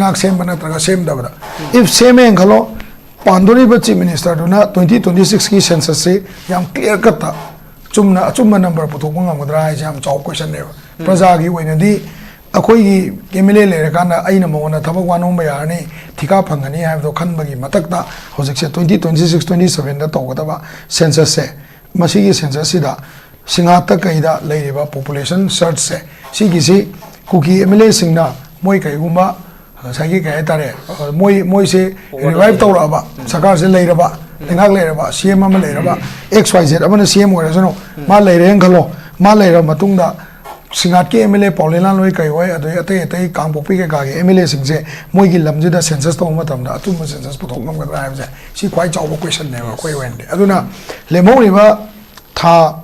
Lengak same Banatraga same Dabada. If same Angalo, Pandoriba Chief Minister do not 2026 key census say, Yam clear kata, Chumma number Putunga Mudra, Jam Chow question never. Prazagi Wenadi, Akoi Emile Legana, Ainamona, Tabawano Bayani, Tika Pangani, have the Kanbagi Matakta, Hosek 2026-27, the Tokataba census say, Masigi census Sida, Singata Kaida, Layba population search say, Sigisi, Cookie Emile Singna, Moika Gumba, Sagi Kaitare, Moise, revive Toraba, Sakars Layraba, Lengak Layraba, CM Layraba, XYZ, I'm going to see him where I know, Malay Rengalo, Malay Matunda. Singati Emile Paulina Loika, Ate, Kampopi, Emile Singse, Moigi Lamjida census to Matamda, 2 census Putomam drives. She quite our question never quite went. Aduna, Lemoniva Ta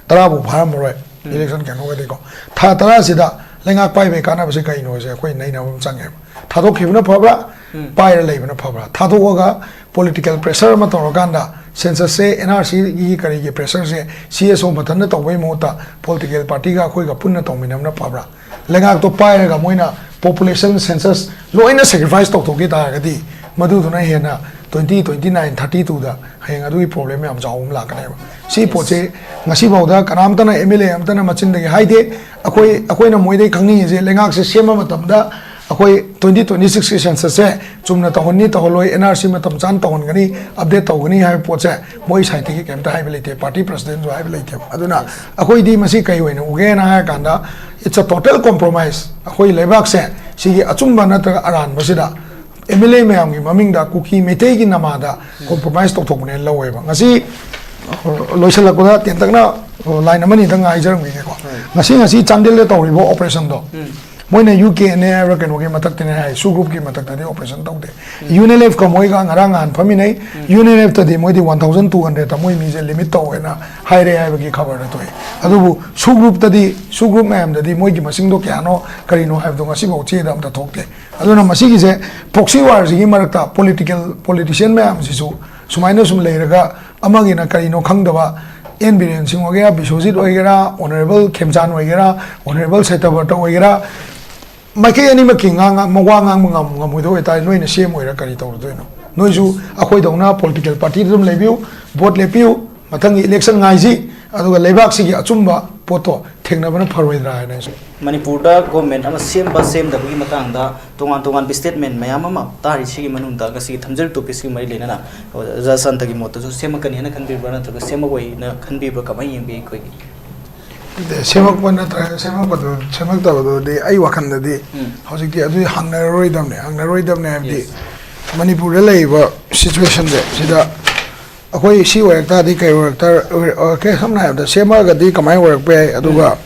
Tarabu Paramore, election can already go. Ta Tarasida, Lenga Pai Canabasica knows a queen name of Sangam. Tato Kivna Pabra, Pire Lavina Pabra, Tato Waga, political pressure Matoroganda. Census say NRC Kari pressure say CSO Matana to way mota political party ga Puna Tominam Pabra. Lenga to Piraga Moina population census low in a sacrifice to Gita Gadi Madu Hena 2029 32 da Hangadu problem of Jaum Lakaneva. See Poche Nasiboda Kanamtana Emile Amtana Machin the Haide Aquina Moide Kangi is a Lengax Shema Matamda. Akoi 2026 census say chumna tahoni taholoi NRC matam chan tahon gani update tawgani hai poche moi saiti ki kemta haibilite party president jo haibilite aduna akoi di masi kai hoina uge na ha kanda it's a total compromise akoi lebak se sigi achumba natra aran basida MLA mayam gi maming da kuki metei gi namada compromise to thokne laweba ngasi loisala koda tentakna line amani dang ai jarang gi ko ngasi chandel le tawribo operation do Moina UK and American Wagi Matak, Su Group Matak, the operation dog. Unilev Kamoiga, Rangan, Famine, Unilev to the Modi 1200, Tamoy means a limit to and a high Ravagi covered it way. Adubu, Su Group to the Su Group Mam, the Moji Masindo Cano, Carino have the Masibo Chedam to talk. Aduna Masiki say, Proxy wars, Yimarata, politician Mam, Sisu, Suminusum Lerega, among in a Carino Kangdava. Environment वगैरह विश्वजित वगैरह honourable खेमचान वगैरह honourable setup वगैरह मके यानी मकिंगा मवांगा मंगा मुदो एता नोइन same वगैरह करी तो दोइनो नोइजु अखोय दौना पॉलिटिकल पार्टी दम लेबिउ वोट लेपिउ मथंग इलेक्शन गाइजी अदुगा लेबाक सिगी अचुंबा पोतो थेंगनाबना फरवैद्रा हायना Manipur da government ama same da bugi matang da tongan statement mayam ama tari sigi manung da kasi thamjal to pisi mari lena na za santa gi mota so same kan hena kan bi bana to same way na kan bi ba kamai yem bi koi de semak bana tra semak ba do semak da do de ai wakan da de hojik ti adu hangna roi dam ne abdi Manipur le leba situation de sida akoi si work ta di kai work ta ke samna da sema ga di kamai work pe aduga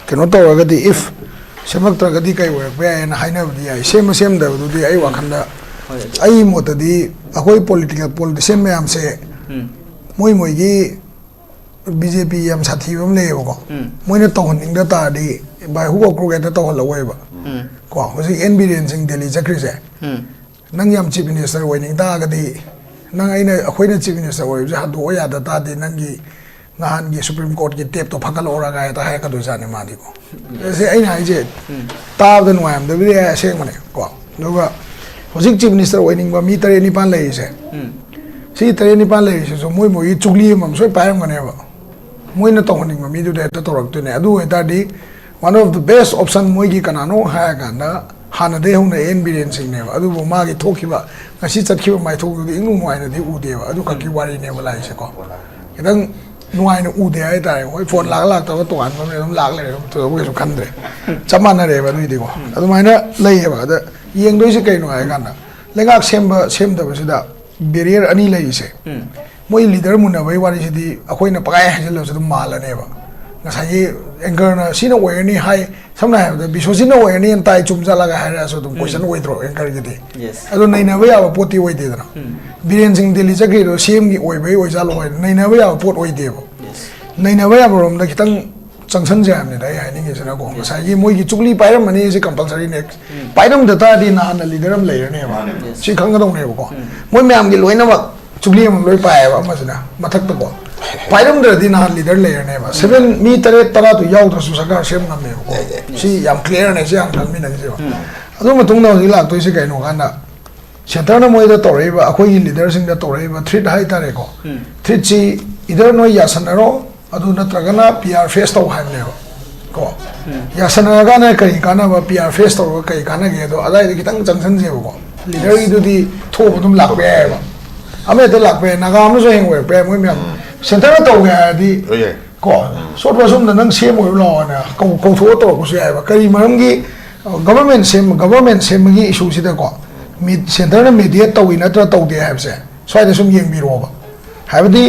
Cannot already if Semactra Gadica were and I never the same da do the Iwakanda. I mota the Ahoy political politician may am say Moimogi BJP am Sativum Leo. Moinaton in the tardy by who go get the Tohala waiver. Was the environcing Delhi Zakrize. Nangyam Chief Minister winning Dagadi Nanga Aquina Chief Minister was had to wear the Tadi Nangi. Nahan Supreme Court get taped to Pakalora guy at the Hakaduzani Madico. Say, I did. Thousand wham, the video saying money. No, was it Chief Minister waiting for me? Any panlay? See, any panlay, so Mumu, to leave him, so paying whenever. Muina toning me to the Torok to Nadu at that one of the best option Muigi Canano, Hayaganda, Hanade on the environcing never. Adu Magi Tokiba, I see that you might talk to the Ingu wine at the Udeva, Adukaki Wari never lies a call. Nuai ude ai tai hoi phone lak to to an ma lak le to we so kan de chamana re ba ni di ko adu mai na lai ba da yeng doi se kai no ai kan da lengak sem da ba sida barrier ani lai se moi leader mun na bai wari se di akoi na pakai ha lo se du mal ne ba na sai anchor na sina we ni hai samna ha da biso sina we ni tai chum ja la ga ha ra so du question we throw anchor ge di adu nai na ba ya poti we de da Biren Singh Delhi Chakri do same gi oi bai oi ja lo nai na ba ya pot oi de bo nai na ba ya rom da kitang changsan jam ne dai hai ni ge sana ko sai gi moi gi chukli pairam mani se compulsory next pairam da ta di na na leader am lai ne ba si khang ga dong ne ko moi myam gi loi na ba chukli am loi pai ba ma sina mathak ta ko pairam da di na leader lai ne ba 7 mi tare tara tu yaw da su saka sem na me ko si yam clear ne si am kan mi na ji ba ꯑꯗꯨ ꯃꯇꯨꯡꯗ ꯍꯧꯖꯤꯛ ꯂꯥꯛꯇꯣꯏꯁꯦ ꯀꯩꯅꯣ ꯀꯥꯟꯗ ꯁꯦꯟꯇꯔꯅ ꯃꯣꯏꯗ ꯇꯧꯔꯛꯏꯕ ꯑꯩꯈꯣꯏꯒꯤ ꯂꯤꯗꯔꯁꯤꯡꯗ ꯇꯧꯔꯛꯏꯕ threat ꯍꯥꯏꯇꯥꯔꯦꯀꯣ ꯊ꯭ꯔꯤꯠꯁꯤ ꯏꯗꯔ ꯅꯣꯏ ꯌꯥꯁꯟꯅꯔꯣ ꯑꯗꯨ ꯅꯠꯇ꯭ꯔꯒꯅ ꯄꯤ ꯑꯥꯔ ꯐꯦꯁ ꯇꯧ ꯍꯥꯏꯕꯅꯦꯕ ꯀꯣ ꯌꯥꯁꯟꯅꯔꯒꯥꯟꯅ ꯀꯔꯤ ꯀꯥꯟꯅꯕ ꯄꯤ ꯑꯥꯔ ꯐꯦꯁ ꯇꯧꯔꯒ ꯀꯔꯤ ꯀꯥꯟꯅꯒꯦ ꯑꯗꯣ ꯑꯗꯥꯏꯗ ꯈꯤꯇꯪ ꯆꯪꯁꯟꯁꯦꯕꯀꯣ ꯂꯤꯗꯔꯒꯤꯗꯨꯗꯤ ꯊꯣꯛꯑꯕ ꯑꯗꯨꯝ ꯂꯥꯛꯄ ꯌꯥꯏꯑꯕ ꯑꯃ ꯍꯦꯛꯇ ꯂꯥꯛꯄ ꯌꯥꯏ ꯅꯥꯒꯥ ꯑꯃꯁꯨ ꯍꯌꯦꯡ ꯑꯣꯏꯔꯛꯄ ꯌꯥꯏ ꯃꯣꯏ ꯃꯌꯥꯝ ꯁꯦꯟꯇꯔꯅ ꯇꯧꯒꯦ ꯍꯥꯏꯔꯗꯤ ꯀꯣ ꯁꯣꯔꯠ ꯕꯁꯨꯝꯗ ꯅꯪ ꯁꯦꯝꯃꯣꯏꯕ ꯂꯥꯛꯑꯣꯅ ꯀꯧꯊꯣꯛꯑ ꯇꯧꯔꯛꯄꯁꯨ ꯌꯥꯏꯑꯕ ꯀꯔꯤ ꯃꯔꯝꯒꯤ ꯒꯕꯔꯃꯦꯟ ꯁꯦꯝꯕꯒꯤ ꯏꯁꯨꯁꯤꯗꯀꯣ ꯁꯦꯟꯇꯔꯅ ꯃꯤꯗꯤꯌꯦꯠ ꯇꯧꯏ ꯅꯠꯇ꯭ꯔ ꯇꯧꯗꯦ ꯍꯥꯏꯕꯁꯦ ꯁ꯭ꯋꯥꯏꯗ ꯁꯨꯝ ꯌꯦꯡꯕꯤꯔꯛꯑꯣꯕ ꯍꯥꯏꯕꯗꯤ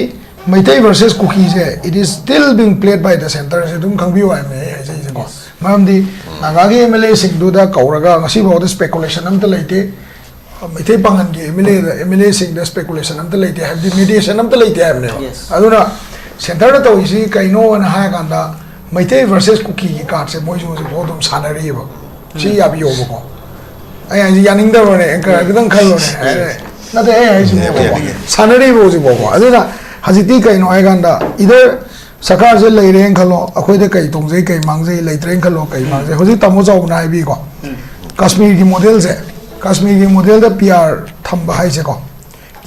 ꯃꯩꯇꯩ ꯚꯔꯁꯦꯁ ꯀꯨꯀꯤꯁꯦ it is still being played by the ꯁꯦꯟꯇꯔꯁꯦ ꯑꯗꯨꯝ ꯈꯪꯕꯤꯌꯨ ꯍꯥꯏꯕꯅꯦ ꯑꯩ ꯍꯥꯏꯖꯩꯁꯦꯀꯣ ꯃꯔꯝꯗꯤ ꯅꯥꯒꯥꯒꯤ ꯑꯦꯝ ꯑꯦꯜ ꯑꯦꯁꯤꯡꯗꯨꯗ ꯀꯧꯔꯒ ꯉꯁꯤꯐꯥꯎꯗ ꯁ꯭ꯄꯦꯀꯨꯂꯦꯁꯟ ꯑꯝꯇ ꯂꯩꯇꯦ ꯃꯩꯇꯩ ꯄꯥꯡꯒꯟꯒꯤ ꯑꯦꯝ ꯑꯦꯜ ꯑꯦꯁꯤꯡꯗ ꯁ꯭ꯄꯦꯀꯨꯂꯦꯁꯟ ꯑꯝꯇ ꯂꯩꯇꯦ ꯍꯥꯏꯕꯗꯤ ꯃꯤꯗꯤꯌꯦꯁꯟ ꯑꯝꯇ ꯂꯩꯇꯦ ꯍꯥꯏꯕꯅꯦꯕ ꯑꯗꯨꯅ ꯁꯦꯟꯇꯔꯅ ꯇꯧꯔꯤꯁꯤ ꯀꯩꯅꯣꯅ ꯍꯥꯏꯔꯀꯥꯟꯗ ꯃꯩꯇꯩ ꯚꯔꯁꯦꯁ ꯀꯨꯀꯤꯒꯤ ꯀꯥꯔꯠꯁꯦ ꯃꯣꯏꯁꯨ ꯍꯧꯖꯤꯛꯐꯥꯎ ꯑꯗꯨꯝ ꯁꯥꯟꯅꯔꯤꯑꯕ ꯁꯤ ꯌꯥꯕꯤꯌꯣꯕꯀꯣ ꯑꯩ ꯍꯥꯏꯁꯤ ꯌꯥꯅꯤꯡꯗꯕꯅꯦ ꯑꯦꯡꯀꯔ ꯈꯤꯇꯪ ꯈꯜꯂꯣꯅꯦ ꯅꯠꯇꯦ ꯑꯩ ꯍꯥꯏꯁꯤꯕꯣꯀꯣ ꯁꯥꯟꯅꯔꯤꯕ ꯍꯧꯖꯤꯛꯐꯥꯎꯀꯣ ꯑꯗꯨꯅ ꯍꯧꯖꯤꯛꯇꯤ ꯀꯩꯅꯣ ꯍꯥꯏꯀꯥꯟꯗ ꯏꯗꯔ ꯁꯔꯀꯥꯔꯁꯦ ꯂꯩꯔꯦꯅ ꯈꯜꯂꯣ ꯑꯩꯈꯣꯏꯗ ꯀꯩ ꯇꯣꯡꯖꯩ ꯀꯩ ꯃꯥꯡꯖꯩ ꯂꯩꯇ꯭ꯔꯦꯅ ꯈꯜꯂꯣ ꯀꯩ ꯃꯥꯡꯖꯩ ꯍꯧꯖꯤꯛ ꯇꯥꯃꯣ ꯆꯥꯎꯕꯅ ꯍꯥꯏꯕꯤꯀꯣ ꯀꯥꯁꯃꯤꯔꯒꯤ ꯃꯣꯗꯦꯜꯁꯦ ꯀꯥꯁꯃꯤꯔꯒꯤ ꯃꯣꯗꯦꯜꯗ ꯄꯤ ꯑꯥꯔ ꯊꯝꯕ ꯍꯥꯏꯁꯦꯀꯣ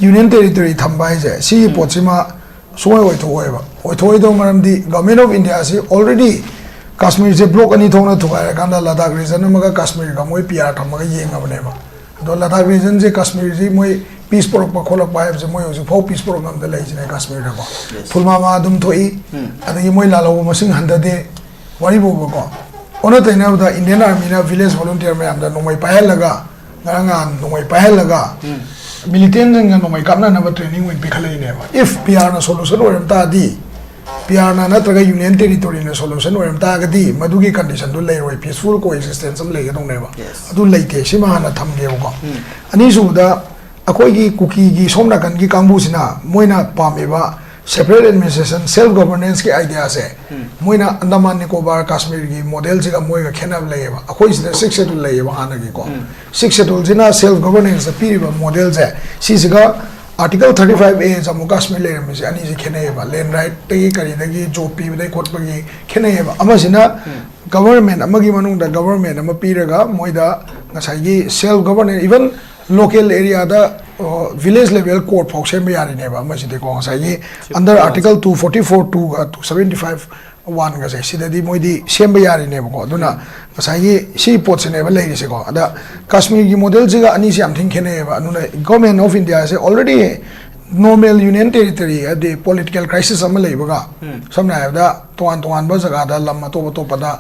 ꯌꯨꯅꯤꯌꯟ ꯇꯦꯔꯤꯇꯣꯔꯤ ꯊꯝꯕ ꯍꯥꯏꯁꯦ ꯁꯤꯒꯤ ꯄꯣꯠꯁꯤꯃ ꯁꯨꯡꯑꯣꯏ ꯑꯣꯏꯊꯣꯛꯑꯣꯏꯕ ꯑꯣꯏꯊꯣꯛꯑꯣꯏꯗꯕ ꯃꯔꯝꯗꯤ ꯒꯚꯔꯟꯃꯦꯟꯠ ꯑꯣꯐ ꯏꯟꯗꯤꯌꯥꯁꯤ ꯑꯣꯜꯔꯦꯗꯤ ꯀꯥꯁꯃꯤꯔꯁꯦ ꯕ꯭ꯂꯣꯛ ꯑꯅꯤ ꯊꯣꯛꯅ ꯊꯨꯒꯥꯏꯔꯀꯥꯟꯗ ꯂꯗꯥꯛ ꯔꯤꯖꯟ ꯑꯃꯒ ꯀꯥꯁꯃꯤꯔꯒ ꯃꯣꯏ ꯄꯤ ꯑꯥꯔ ꯊꯝꯃꯒ ꯌꯦꯡꯉꯕꯅꯦꯕ ꯑꯗꯣ ꯂꯗꯥꯛ ꯔꯤꯖꯟꯁꯦ ꯀꯥꯁꯃꯤꯔꯁꯤ ꯃꯣꯏ ꯄꯤꯁ ꯄꯨꯔꯛꯄ ꯈꯣꯠꯂꯛꯄ ꯍꯥꯏꯕꯁꯦ ꯃꯣꯏ ꯍꯧꯖꯤꯛꯐꯥꯎ ꯄꯤꯁ ꯄꯨꯔꯛ ꯉꯝꯗ ꯂꯩꯁꯤꯅꯦ ꯀꯥꯁꯃꯤꯔꯗꯀꯣ ꯐꯨꯜꯃꯥꯃꯥ ꯑꯗꯨꯝ ꯊꯣꯛꯏ ꯑꯗꯒꯤ ꯃꯣꯏ ꯂꯥꯜꯍꯧꯕ ꯃꯁꯤꯡ ꯍꯟꯊꯗꯦ ꯋꯥꯔꯤꯕꯨꯕꯀꯣ ꯑꯣꯟꯅ ꯇꯩꯅꯕꯗ ꯏꯟꯗꯤꯌꯟ ꯑꯥꯔꯃꯤꯅ ꯚꯤꯂꯦꯖ ꯚꯣꯂꯨꯟꯇꯤꯌꯔ ꯃꯌꯥꯝꯗ ꯅꯣꯡꯃꯩ ꯄꯥꯏꯍꯜꯂꯒ ꯉꯔꯥꯡ ꯅꯍꯥꯟ ꯅꯣꯡꯃꯩ ꯄꯥꯏꯍꯜꯂꯒ ꯃꯤꯂꯤꯇꯦꯟꯁꯤꯡꯒ ꯅꯣꯡꯃꯩ ꯀꯥꯞꯅꯅꯕ ꯇ꯭ꯔꯦꯅꯤꯡ ꯑꯣꯏꯅ ꯄꯤꯈꯠꯂꯛꯏꯅꯦꯕ ꯏꯐ ꯄꯤ ꯑꯥꯔꯅ ꯁꯣꯂꯨꯁꯟ ꯑꯣꯏꯔꯝ ꯇꯥꯔꯗꯤ ꯄꯤ ꯑꯥꯔꯅ ꯅꯠꯇ꯭ꯔꯒ ꯌꯨꯅꯤꯌꯟ ꯇꯦꯔꯤꯇꯣꯔꯤꯅ ꯁꯣꯂꯨꯁꯟ ꯑꯣꯏꯔꯝ ꯇꯥꯔꯒꯗꯤ ꯃꯗꯨꯒꯤ ꯀꯟꯗꯤꯁꯟꯗꯨ ꯂꯩꯔꯣꯏ ꯄꯤꯁꯐꯨꯜ ꯀꯣꯑꯦꯛꯖꯤꯁꯇꯦꯟꯁ ꯑꯃ ꯂꯩꯒꯗꯧꯅꯦꯕ ꯑꯗꯨ ꯂꯩꯇꯦ ꯁꯤꯃ ꯍꯥꯟꯅ ꯊꯝꯒꯦꯕꯀꯣ ꯑꯅꯤꯁꯨꯕꯗ ꯑꯩꯈꯣꯏꯒꯤ ꯀꯨꯀꯤꯒꯤ ꯁꯣꯝ ꯅꯥꯀꯟꯒꯤ ꯀꯥꯡꯕꯨꯁꯤꯅ ꯃꯣꯏꯅ ꯄꯥꯝꯃꯤꯕ ꯁꯦꯄꯔꯦꯠ ꯑꯦꯗꯃꯤꯅꯤꯁꯇ꯭ꯔꯦꯁꯟ ꯁꯦꯜꯐ ꯒꯣꯚꯔꯅꯦꯟꯁꯀꯤ ꯑꯥꯏꯗꯤꯌꯥꯁꯦ ꯃꯣꯏꯅ अंडमान निकोबार काश्मीर मोडेल मोगा खेनब लेबा अखोइसिदा 6 शेड्यूल लेबा हानगी को 6 शेड्यूल जिना सेल्फ गवर्नेंस पीरिबा मॉडल से सिसिगा आर्टिकल 35A जम्मू काश्मीर लेरमसे अनि जे खेनेबा लैंड राइट तगी करिदगी जॉब पीबदे खोटबगी खेनेबा अमसिना गवर्नमेंट अमगी मनुंगदा गवर्नमेंट अम पीरगा मोइदा ngसाइगी self governance even local area दा विलेज लेवल कोर्ट फाउ सेम यारिनेबा मसिदे को ngसाइगी अंडर आर्टिकल 244 2 275 वन गसे सिददी मोइदी सेम यारिनेबा को दुना ngसाइगी सी पोटसेनेबा लेरिसेको अदा काश्मीर की मॉडल जिगा अनि से आमथिं खेनेबा अनुना गवर्नमेंट ऑफ इंडिया से ऑलरेडी नॉर्मल यूनियन टेरिटरी अदे पॉलिटिकल क्राइसिस अम लेबगा समना हाबदा तोआन तोआन ब जगह दा लम तो पदा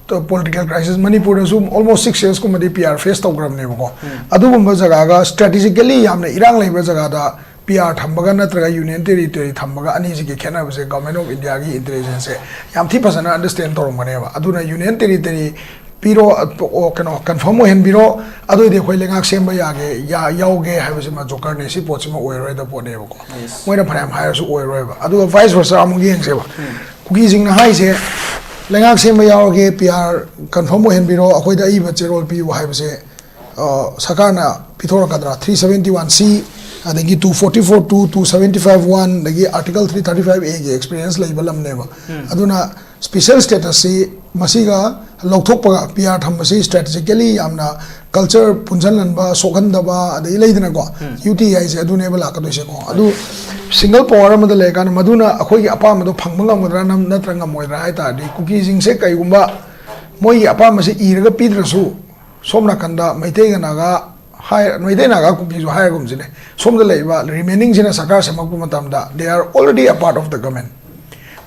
तो political crisis Manipur almost 6 years को मदी पीआर फेस तौग्रमनेबको अदुगुंबा जगह स्ट्रेटेजिकली यामना इरांग लेबा जगह दा पीआर थम्बगा नत्रगा यूनियन टेरिटरी थम्बगा अनि जिगे खेनाबसे गवर्नमेंट ऑफ इंडिया की इंटेलिजेंस से याम थी फसना अंडरस्टैंड तौरमनेबा अदुना यूनियन टेरिटरी पीरो कनो कन्फर्म होहन बिरो अदुदे खोइ लेंगाक सेमबा यागे या याउगे हाइबसे मा जोकर ने सी पोचमा ओइरोय द पोनेबको मोइना फराम हायरसु ओइरोयबा अदु वाइस वर्सा अमुग येंगसेबा कुकी जिंगना हाइसे लेंगाक सेमबा याउगे पीआर कन्फर्म होहन बिरो अखोइदा इबा चेरोल पिउ हाइबसे सरकारना पिथोरकदरा 371C अदगी 244 2 275 1 दगी आर्टिकल 335A के एक्सपीरियंस लेबलमनेबा अदुना स्पेशल स्टेटस सी मसीगा लौथोकपगा पीआर थम्बसी स्ट्रेटेजिकली यामना कल्चर पुंजनलनबा सोगनदबा अदई लेदनको यूटीआई से अदुनेबा लाकदोइसेको अदु सिंगल पावर अमदा लेकान मदुना अखोइगी अपामदो फंगमंगमदरा नत्रंगा मोइदरा हाइतादि कुकीजिंग से कईगुंबा मोइगी अपामसे इरगा पीद्रसु सोमना कंदा मैतेगा नागा हाय मैते नागा कुकीजु हायगुमजिने सोमदा लेबा रिमेनिंग जिना सरकार सेमकपु मतमदा they are already a part of the government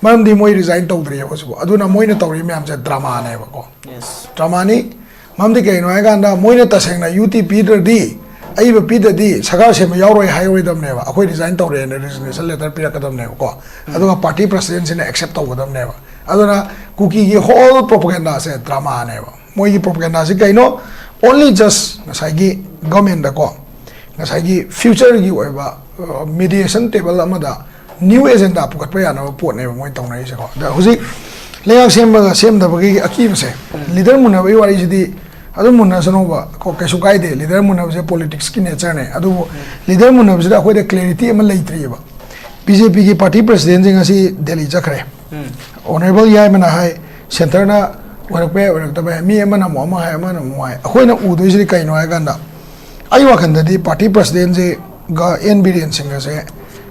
मरमदी मोइ रिजाइन तौद्री होसबो अदुना मोइना तौरी मैम से ड्रामा नेबको ड्रामानी ममदी कइनो हायगांदा मोइना तसेंगना यूटी पीद्रदी अइब पीददी सरकार सेम यावरोय हायरोयदमनेबा अखोइ रिजाइन तौरे ने रिजिग्नेशन लेटर पिरकदमनेबको अदुगा पार्टी प्रेसिडेंट सिने एक्सेप्ट तौगदमनेबा अदुना कुकी की होल प्रोपेगेंडा से ड्रामा नेबा मोइगी प्रोपेगेंडा से कइनो ओनली जस्ट ngसाइगी गवर्नमेंट दको ngसाइगी फ्यूचर की ओइबा मीडिएशन टेबल अमदा न्यू एजेंडा पुकटपा याना पोटने मोइ तौनाइसेको दा हुजिक लेंगाक सेमबगा सेमदबगी अकीबसे लीडर मुनबई वारिसिदी अदु मुनसनोबा को कैसु कायदे लीडर मुनबसे पॉलिटिक्स की नेचर ने अदु लीडर मुनबसे अखोइदे क्लैरिटी अम लेत्रिबा बीजेपी की पार्टी प्रेसिडेंट जिंग असि दिल्ली जखरे ऑनरेबल यायमना हाय सेंटरना ꯑꯣꯏꯔꯛꯄ ꯌꯥꯏ ꯑꯣꯏꯔꯛꯇꯕ ꯌꯥꯏ ꯃꯤ ꯑꯃꯅ ꯑꯃꯨꯛ ꯑꯃ ꯍꯥꯏ ꯑꯃꯅ ꯑꯃꯨꯛ ꯍꯥꯏ ꯑꯩꯈꯣꯏꯅ ꯎꯗꯣꯏꯁꯤꯗꯤ ꯀꯩꯅꯣ ꯍꯥꯏꯀꯥꯟꯗ ꯑꯩ ꯋꯥꯈꯜꯗꯗꯤ ꯄꯥꯔꯇꯤ ꯄ꯭ꯔꯁꯤꯗꯦꯟꯁꯤꯒ ꯑꯦꯟ ꯕꯤꯔꯦꯟꯁꯤꯡꯒꯁꯦ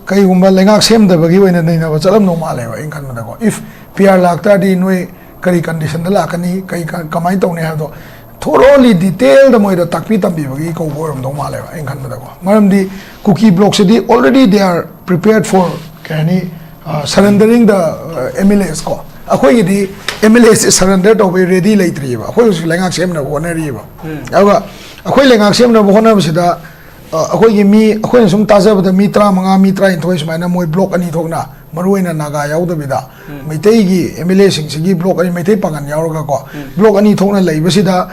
ꯀꯩꯒꯨꯝꯕ ꯂꯩꯉꯥꯛ ꯁꯦꯝꯗꯕꯒꯤ ꯑꯣꯏꯅ ꯅꯩꯅꯕ ꯆꯠꯂꯝꯗꯧ ꯃꯥꯜꯂꯦꯕ ꯑꯩꯅ ꯈꯟꯕꯗꯀꯣ ꯏꯐ ꯄꯤ ꯑꯥꯔ ꯂꯥꯛꯇꯥꯔꯗꯤ ꯅꯣꯏ ꯀꯔꯤ ꯀꯟꯗꯤꯁꯟꯗ ꯂꯥꯛꯀꯅꯤ ꯀꯩ ꯀꯃꯥꯏꯅ ꯇꯧꯅꯤ ꯍꯥꯏꯕꯗꯣ thoroughly detailed moida takpi tambibagi ko borom dong male ba engkan bada ko maramdi cookie blocks di already they are prepared for kani surrendering the MLAs ko akhoi di MLAs surrender to be ready laitri ba akhoi lengak sem na honari ba aga akhoi lengak sem na honar sida akhoi gi mi akhoi sum taja bada mi 35 mi 30 sumaina moi block ani thokna maruina naga yauda bida maitai gi MLA sing sigi block ani maitai pangan yauraga ko block ani thokna leibasida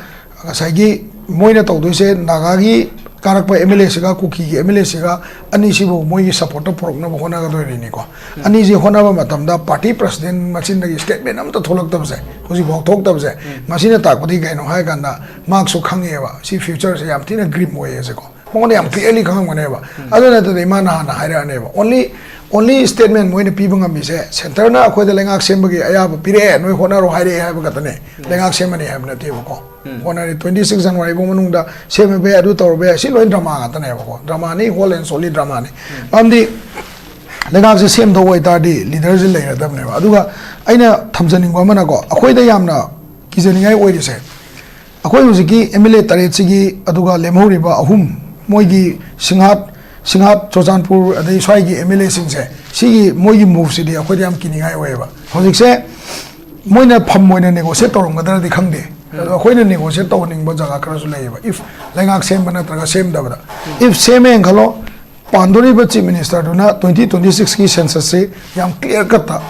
saigi moina tawdoise naga gi karakpa MLA siga kuki gi MLA siga ani sibu moi gi support progna hona ga doiri ni ko ani ji hona ba matamda party president machin da statement am to tholak tabse hoji bok thok tabse masina takpadi gaino hai ganda mark su khange ba si future se yam thina grip moye se ko mone yam clearly khang mane ba aduna to imana na haira ne ba only statement moina pibanga mi se center na akhoi da lengak sembagi aya ba pire noi hona ro haire ha ba katane lengak semani ha na te ko honari 26 January bo manungda seme be adu tor be si loin drama katane ba ko drama ni whole and solid drama ni amdi lengak se sem do wai ta di leader je leira dam ne ba aduga aina thamjaning ba mana ko akhoi da yamna kijani ngai oi se akhoi hujiki MLA taret sigi aduga lemhori ba ahum moigi Singhat Chochanpur adai swai gi MLA sing se sigi moigi move si di akhoi yam kini ngai oi ba hojik se moina pham moina negotiate torong gadar di khangde akhoi na negotiate to ning ba jaga kara su lei ba if lengak sem bana traga sem da ba if sem en khalo Tokadouribra chief minister duna 2026 ki census se yam clear cut ta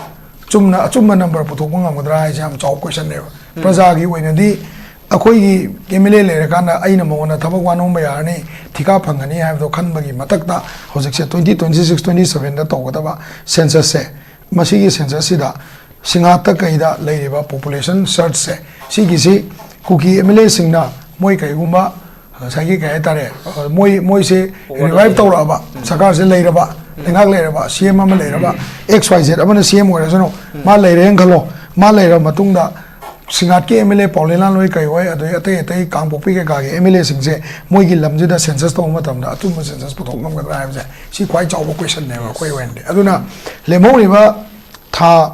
chumna number puthok ngam gadra hai jam chaw question ne ba praja gi oina di akhoi gi MLA le rakana aina mona thabak wanom ba yarni thika phangani ha do khan bagi matakta hojik se 2026 27 da tawgada ba census se masigi census sida singata kaida leiba population search se sigi si kuki MLA singna moi kai gumba sagi kai tare moi se revive tawra ba sakar se leira ba lengak leira ba CM am leira ba XYZ amana CM ora jono ma leire khalo ma leira matungda Singat ke MLA Paulina loi kai wai adoi ate kangpopi ke ga ge MLA sing se moi gi lamje da census to matam da atum census puthok ngam ga ra se si kwai chaw question ne ba khoi wen de aduna lemo ri ba tha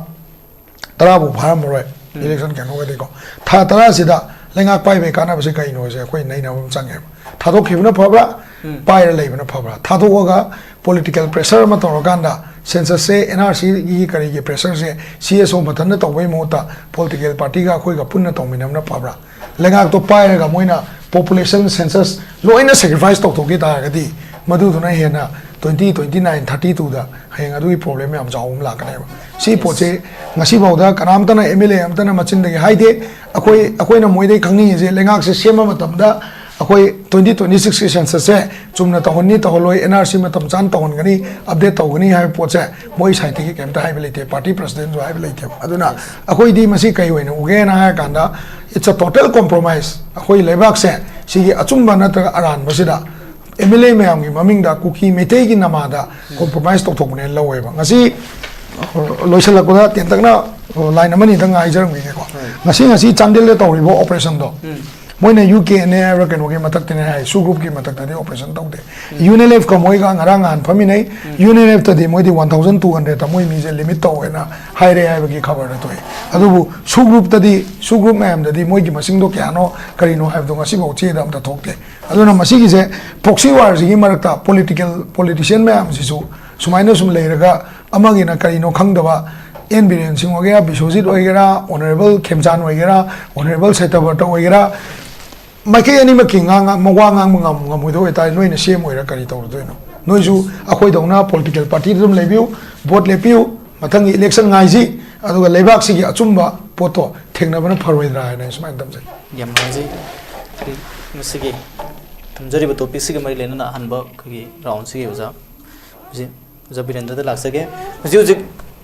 tara bu bharam roi election kan ho ga de ko tha tara sida lengak pai be kana ba se kai no se khoi nai na bam chang ge tha do khibna phabra pai ra lei bna phabra tha do ga political pressure ma to ganda census se NRC gi kari gi pressure se CSO mathan to bai mota political party ga khoi ga punna to minam na pabra lengak to pai ga moina population census loina sacrifice to ge ta ga di madu duna hena 2029 32 da heng adu problem yam jaum la ka ne ba si poche ngasi bauda kanam ta na MLA am ta na machin de haide akoi na moi de khangni je lengak se sema matam da akoi 2026 census se chumna to honni to loi NRC matam chan to hon gani update to gani hai poche moi sai ti kem ta hai belite party president jo hai belite aduna akoi di masi kai hoina uge na ha kanda it's a total compromise akoi lebak se sigi achumba na ta aran basida MLA mayam gi maming da kuki metei gi namada compromise to thokne lawai ba ngasi loisala ko da ten takna line amani da ngai jarang gi ko ngasi chandel le tawri bo operation do moina UK ne American oge matak tene hai su group ki matak ta de operation tawde UNLF ko moi ga ngarang an phami nei UNLF ta de moi di 1200 ta moi mi je limit to na hai re hai gi khabar na toy adubu su group mayam da di moi gi masing do kya no kari no have do ngasi bo che dam ta thokte aduna masi gi je proxy war gi marakta politician mayam si su sumaina sum leiraga amagi na kari no khangdaba en biren sing ogera bisojit ogera honorable khemchan ogera honorable setabarta ogera maike ani makinga mawang ngam mo do eta noi na sem oira kari to do no noi ju akhoi dongna political party dum lebiu vote lepiu mathang election ngai ji aduga lebak si gi achumba poto thengna bana pharoi dra na smain dam jai yam ji musigi tamjari ba topic sig mari lena na hanba gi round sig uza ji uza birendra da laksage ji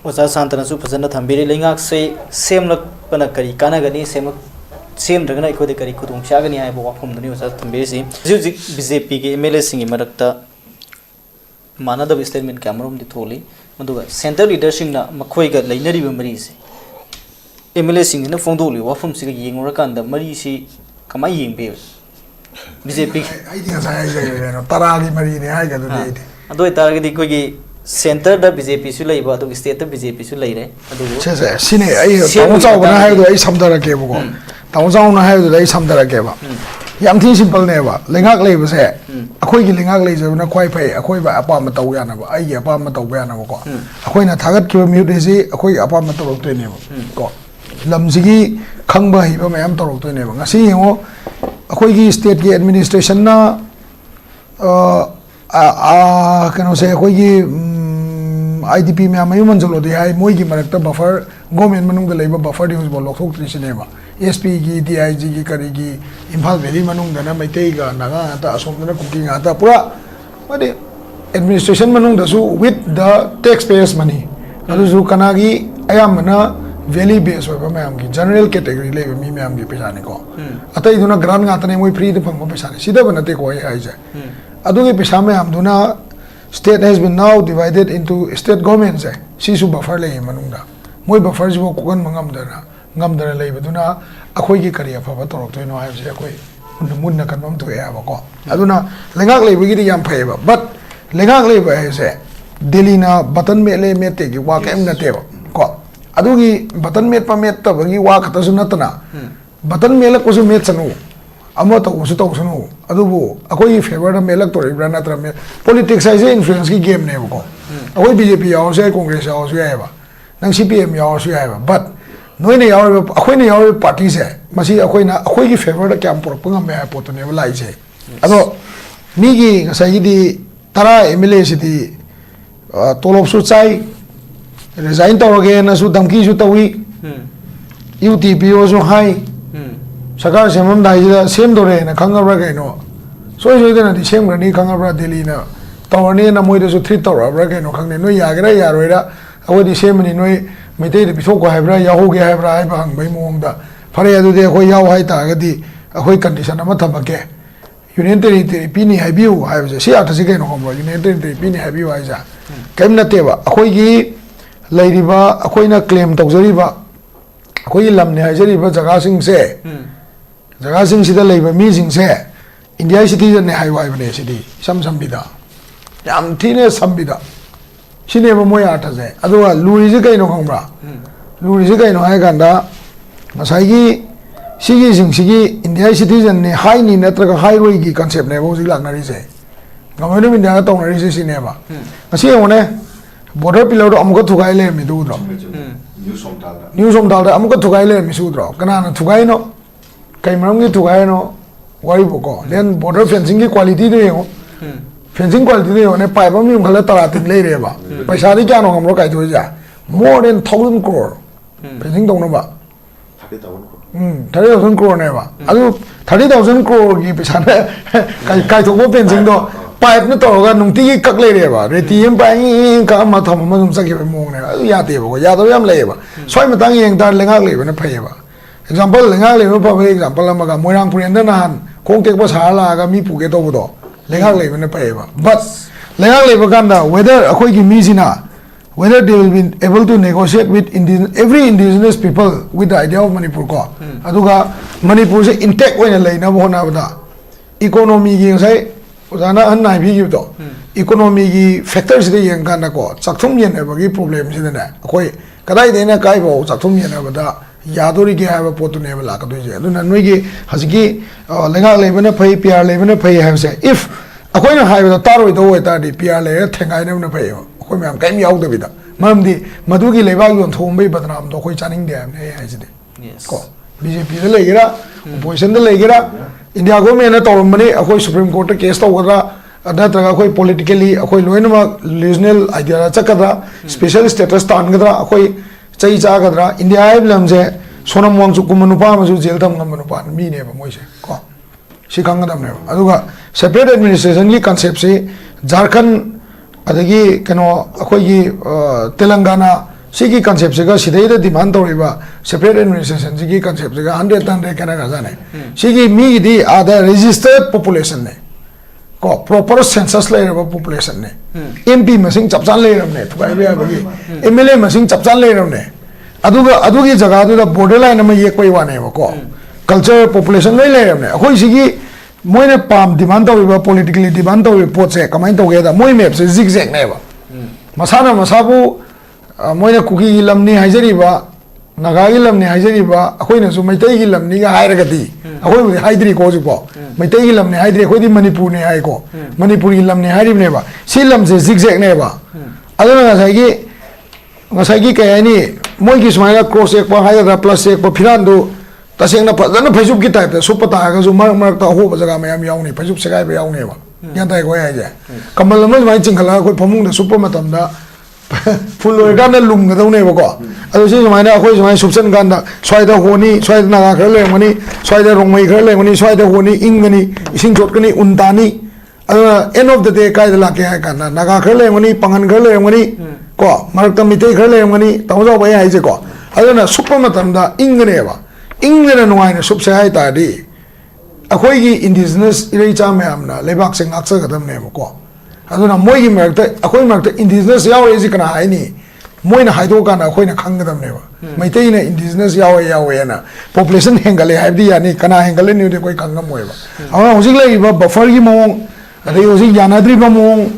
oza santana su phajana thambiri lengak se semlak pana kari kana gani sem dragana ikode kari khudung chagani hai bo wafum dani oza thambiri si ji BJP ke MLA singi marakta manada statement camera di tholi maduga center leadership na makhoi ga leinari ba mari si MLA singina fongdoli wafum siga yengura kanda mari si kamai yengbe BJP ai dinga sai ai taragi mari ne ai ga do de ado taragi ko gi center da BJP su leiba ado state da BJP su leire ado se se sine ai tamu chau na hai do ai samdara ke bo tamu chau na hai do ai samdara ke ba yam thin simple ne ba lengak lei ba se akhoi gi lengak lei je na khwai phai akhoi ba apa ma tau ya na ba ai gi apa ma tau ba na ba ko akhoi na thagat ki mi de si akhoi apa ma tau to ne ba ko lam ji gi khang ba hi ba mayam tau to ne ba ngasi yengo akhoi gi state gi administration na kano se akhoi gi IDP me amayu manjalo de hai moi gi marakta buffer government manung da leiba buffer de usbo lokhok trisine ba SP gi DIG gi kari gi Imphal Valley manung da na maitei ga naga ta asom na cooking ata pura made administration manung da su with the taxpayers money adu su kana gi ayam na valley base ba mayam gi general category leiba mi mayam gi pesa ne ko atai duna grant nga tane moi free de phang pesa ne sida bana te ko ai ja adu gi pesa mayam duna state has been now divided into state governments si su buffer lei manung da moi buffer jibo kogan mangam da lei baduna akhoi gi kari afa ba torok toino hai se akhoi munna kan mam to ya ba ko aduna lengak lei gi yam phai ba but lengak lei ba se delhi na button me le me te gi wa kem na te ba ko adu gi button me pa me ta ba gi wa khata su natna button me la ko su me chanu amo to su to sunu adubu akoi favor da melak to ibra na tra me politics ai influence ki game ne ko akoi BJP yaw se congress yaw su ya ba nang CPM yaw su ya ba but noi ne yaw akoi ne yaw party se masi akoi na akoi ki favor da kyam por pungam me po to ne ba lai se ado ni gi ngasai di tara MLA si di tolop su chai resign to again na su damki su tawi UTP so hai Sakar semam dai jida sem dore na khangabra kai no so de na di sem grani khangabra Delhi na tawani na moi de so thri tawra kai no khangne no ya gra ya roira awo di sem ni noi meitei de bisok ko haibra ya ho ge haibra hai bang bai mong da phare adu de khoi yaw hai ta ga di akhoi condition ama thamake union territory pini haibiu hai je si ata si kai no ko union territory pini haibiu hai ja kaim na te ba akhoi gi leiriba akhoi na claim tawjari ba akhoi lam ne hajari ba jaga sing se jaga sing sida leiba mi sing se India citizen ne hai wai bane sidi sam bida yam thine sam bida sine ba moy ata je adu luri je kai no khongbra luri je kai no hai ganda masai gi sigi sing sigi India citizen ne hai ni natra ka hai roi gi concept ne bo ji lak na ri se gamai no India ka tong na ri se sine ba asi one border pillar do amuka thugai le mi du dro new somdal da amuka thugai le mi su dro kana na thugai no kai maram gi thugai no wari bo ko then border fencing gi quality de yo fencing quality de yo ne pai ba mi khala tara tin le re ba paisa ri kya no ngam ro kai thu ja more than 1000 crore fencing dong no ba 30,000 crore ne ba adu 30,000 crore gi paisa ne kai thu bo fencing do pipe no to ga nung ti kak le re ba re ti em pa ka ma tham ma sum sa ki mong ne adu ya te bo ya do yam le ba soi ma tang yeng tar lengak le ba ne phai ba example lengak le ba ba example ma ga moirang purien da nan khong tek ba sa la ga mi pu ke to bo do lengak le ba ne phai ba but lengak le ba kan da whether akhoi gi mi sina whether they will be able to negotiate with every indigenous people with the idea of Manipur ko aduga Manipur se intact oina le na bo na ba da economy gi sai uzana an nai bi gi do economy gi factors de yang kan da ko chakthum yen ba gi problem si da akhoi kadai de na kai bo chakthum yen ba da yadori ge ha ba pot ne ba la ka do je aduna noi gi hasigi lenga le ba na phai pr le ba na phai ha se if akhoi na hai ba ta roi do we ta di pr le thengai ne na phai akhoi myam kai mi yaw da bi da mam di madu gi le ba yon thom bai badnam do khoi chaning de ne ha ji de ko BJP de le gira opposition de le gira India government na tawm mani akhoi Supreme Court case to wadra adatra akhoi politically akhoi loinama regional idea chakadra special status tan gadra akhoi chai cha gadra India ai lamje sonam wangchu kumanu pa ma ju jail tham ngamanu pa mi ne ba moi se ko si khang gadam ne aduga separate administration gi concept se Jharkhand adagi kano akhoi gi Telangana sigi concept se ga sidai da demand to riba separate administration sigi concept se ga 100 kana ga jane sigi mi di ada registered population ne ko proper census le ba population ne MP masing chapchan le ram ne thukai ba gi MLA masing chapchan le ram ne अदुगी जगह दुदा border line ama yek pai wane ba ko culture population lai lai ramne akhoi sigi moine pam demand tawiba politically demand tawi pot se kamai toge da moi map se zigzag ne ba masana masabu moine kuki lamni haijari ba naga gi lamni haijari ba akhoi na su maitai gi lamni ga hairaga di akhoi haidri ko ju po maitai gi lamni haidri akhoi di manipur ne hai ko manipur gi lamni hairi ne ba si lam se zigzag ne ba aduna ngasai gi kaya ni moi gi smaila cross ek pa haira plus ek pa phiran do tasengna phajana phajub gi type super ta ga ju mar ta ho ba jaga mayam yauni phajub segai ba yauni ba yan tai ko ya je kamal ma mai chingkhala ko phamung da super matam da full loi ga na lum ga dau ne ba ko adu si mai na khoi mai subsan gan da swai da honi swai na ga khar le mani swai da rong mai khar le mani swai da honi ing gani ising jot gani untani end of the day kai da la ke ha kan na ga khar le mani pangan khar le mani ko marak ta mitei khar le mani taw jo ba ya je ko adu na super matam da ing ne ba England and wine sub say tadi. Akoigi indigenous iricha meamna, lebak sing aksa kadam name ko. Aduna moigi merta, akoi merta indigenous yaw is kana haini. Moina haido kana akoi na kangadam neva. Maitei na indigenous yaw na. Population hengale haibdi yani kana hengale ni de koi kangam moeva. Awa hosik lai ba buffer gi mong, ade hosik yanadri ba mong,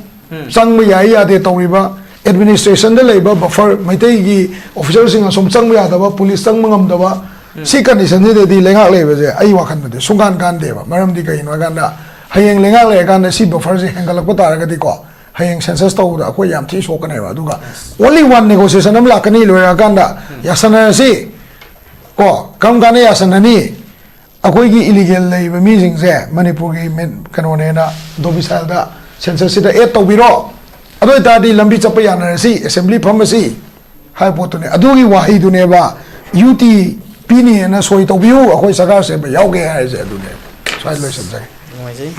sang ma yai ade tawiba. Administration de labor buffer maitei gi officer sing som sang ma yada ba police sang mangam da ba. Si condition ni di lengak le baje ai wakan de sungkan kan de ba maram di kai no kan da hayeng lengak le kan si buffer si henggal ko tar ga di ko hayeng census to da ko yam thi so kan ba du ga only one negotiation am la kan ni lo ya kan da yasana si ko kam kan yasana ni akoi gi illegal le ba mi jing se manipur gi men kano ne na dobisal da census si da e to biro ado ta di lambi chapa ya na si assembly pharmacy hai pot ne adu gi wahi du ne ba UT Pini na soi to view akhoi sarkar se ba yaw ge hai je du ne sai lo sam jai